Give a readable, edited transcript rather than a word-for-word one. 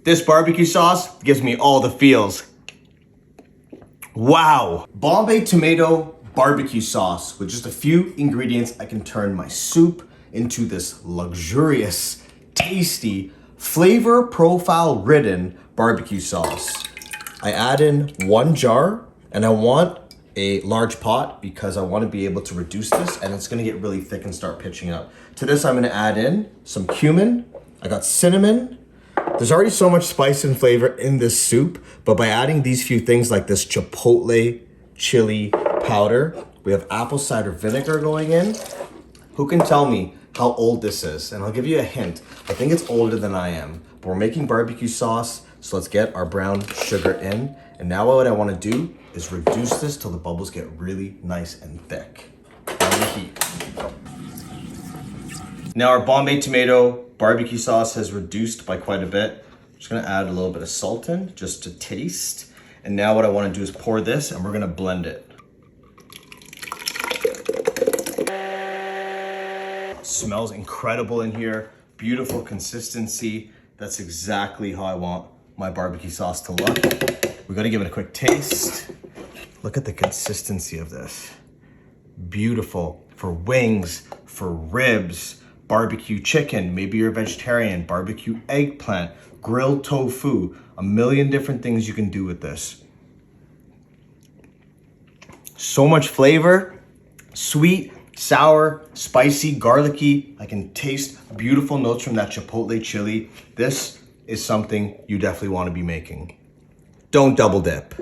This barbecue sauce gives me all the feels. Wow. Bombay Tomato BBQ Sauce. With just a few ingredients, I can turn my soup into this luxurious, tasty, flavor profile ridden barbecue sauce. I add in 1 jar, and I want a large pot because I want to be able to reduce this, and it's going to get really thick and start pitching up. To this, I'm going to add in some cumin. I got cinnamon. There's already so much spice and flavor in this soup, but by adding these few things like this Chipotle chili powder, we have apple cider vinegar going in. Who can tell me how old this is? And I'll give you a hint. I think it's older than I am, but we're making barbecue sauce, so let's get our brown sugar in. And now what I want to do is reduce this till the bubbles get really nice and thick. On the heat. Now our Bombay Tomato barbecue sauce has reduced by quite a bit. I'm just gonna add a little bit of salt in just to taste. And now what I wanna do is pour this and we're gonna blend it. Smells incredible in here. Beautiful consistency. That's exactly how I want my barbecue sauce to look. We gotta give it a quick taste. Look at the consistency of this. Beautiful for wings, for ribs, barbecue chicken, maybe you're a vegetarian, barbecue eggplant, grilled tofu, a million different things you can do with this. So much flavor, sweet, sour, spicy, garlicky. I can taste beautiful notes from that Chipotle chili. This is something you definitely want to be making. Don't double dip.